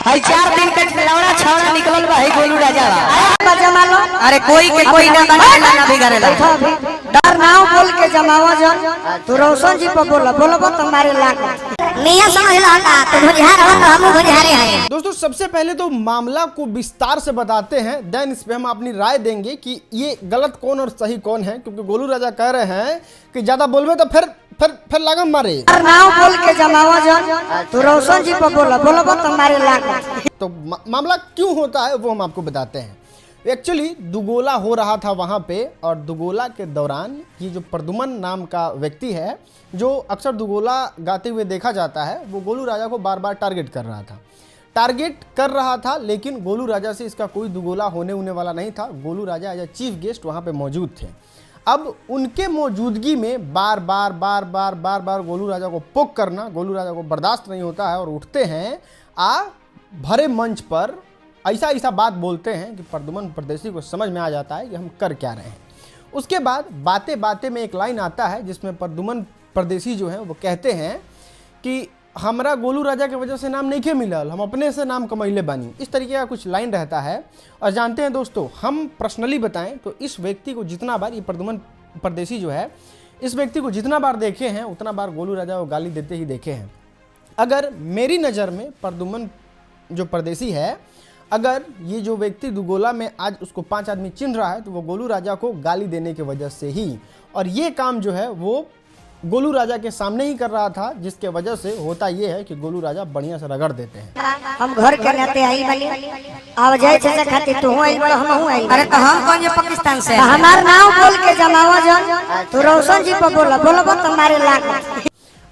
भाई 4 दिन के लौड़ा छौड़ा निकलल बा है गोलू राजा बा जमा लो। अरे कोई के कोई ना बनाएला ना बिगाड़ेला। डर नाव बोल के जमावा जन तू रोशन जी पर बोलबो तुम्हारे लाग मियां समझ ला का तू बुझार हो हम बुझारे हैं। दोस्तों सबसे पहले तो मामला को विस्तार से बताते हैं, देन इस पे हम अपनी राय देंगे कि ये गलत कौन और सही कौन है, क्योंकि गोलू राजा कह रहे हैं कि ज्यादा बोलबे तो फिर लागम मारे। नाव बोल के जमावा जन तू रोशन जी पर बोलबो तुम्हारे लाग। तो मामला क्यों होता है वो हम आपको बताते हैं। एक्चुअली दुगोला हो रहा था वहाँ पे, और दुगोला के दौरान ये जो प्रदुमन नाम का व्यक्ति है जो अक्सर दुगोला गाते हुए देखा जाता है, वो गोलू राजा को बार बार टारगेट कर रहा था। लेकिन गोलू राजा से इसका कोई दुगोला होने वाला नहीं था। गोलू राजा एज ए चीफ गेस्ट वहाँ पे मौजूद थे। अब उनके मौजूदगी में बार बार गोलू राजा को पोक करना गोलू राजा को बर्दाश्त नहीं होता है, और उठते हैं भरे मंच पर ऐसा बात बोलते हैं कि प्रदुमन परदेसी को समझ में आ जाता है कि हम कर क्या रहे हैं। उसके बाद बातें में एक लाइन आता है जिसमें प्रदुमन परदेसी जो है वो कहते हैं कि हमरा गोलू राजा के वजह से नाम नहीं के मिलल, हम अपने से नाम कमैले बानी। इस तरीके का कुछ लाइन रहता है। और जानते हैं दोस्तों, हम पर्सनली बताएं तो इस व्यक्ति को जितना बार, ये प्रदुमन परदेसी जो है, इस व्यक्ति को जितना बार देखे हैं उतना बार गोलू राजा को गाली देते ही देखे हैं। अगर मेरी नज़र में प्रदुमन जो परदेसी है, अगर ये जो व्यक्ति दुगोला में आज उसको 5 आदमी चिन्ह रहा है तो वो गोलू राजा को गाली देने की वजह से ही, और ये काम जो है वो गोलू राजा के सामने ही कर रहा था, जिसके वजह से होता ये है कि गोलू राजा बढ़िया से रगड़ देते हैं। हम घर के रहते आई वाली अब जाए से खातिर तू आई बड़ हम आई। अरे तो हम कौन जो पाकिस्तान से हमार नाव बोल के जमावा जन तू रोशन जी पर बोलबो तुम्हारे लाग।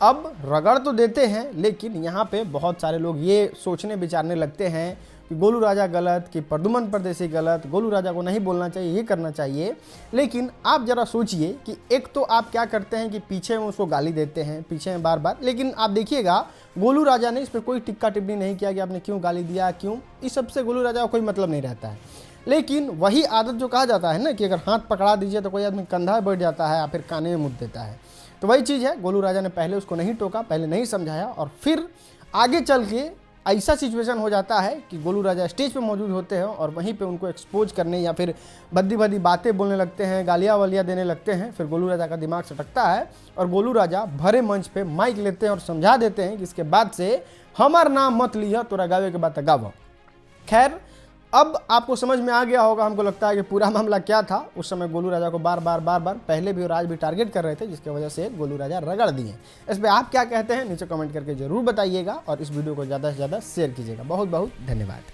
अब रगड़ तो देते हैं, लेकिन यहाँ पे बहुत सारे लोग ये सोचने विचारने लगते हैं कि गोलू राजा गलत, कि प्रदुमन परदेसी गलत, गोलू राजा को नहीं बोलना चाहिए, ये करना चाहिए। लेकिन आप जरा सोचिए कि एक तो आप क्या करते हैं कि पीछे में उसको गाली देते हैं, पीछे में बार, लेकिन आप देखिएगा गोलू राजा ने इस पर कोई टिक्का टिप्पणी नहीं किया कि आपने क्यों गाली दिया, क्यों। इस सबसे गोलू राजा का कोई मतलब नहीं रहता है। लेकिन वही आदत जो कहा जाता है ना कि अगर हाथ पकड़ा दीजिए तो कोई आदमी कंधा बैठ जाता है या फिर काने में मुद्द देता है, तो वही चीज़ है। गोलू राजा ने पहले उसको नहीं टोका, पहले नहीं समझाया, और फिर आगे चल के ऐसा सिचुएशन हो जाता है कि गोलू राजा स्टेज पे मौजूद होते हैं और वहीं पे उनको एक्सपोज करने या फिर भद्दी बातें बोलने लगते हैं, गालियाँ वालियाँ देने लगते हैं। फिर गोलू राजा का दिमाग सटकता है और गोलू राजा भरे मंच पे माइक लेते हैं और समझा देते हैं कि इसके बाद से हमार नाम मत लिया, तोरा गावे के बाद गाव। खैर, अब आपको समझ में आ गया होगा, हमको लगता है कि पूरा मामला क्या था। उस समय गोलू राजा को बार बार पहले भी और आज भी टारगेट कर रहे थे, जिसकी वजह से गोलू राजा रगड़ दिए। इस पर आप क्या कहते हैं नीचे कमेंट करके जरूर बताइएगा, और इस वीडियो को ज़्यादा से ज़्यादा शेयर कीजिएगा। बहुत बहुत धन्यवाद।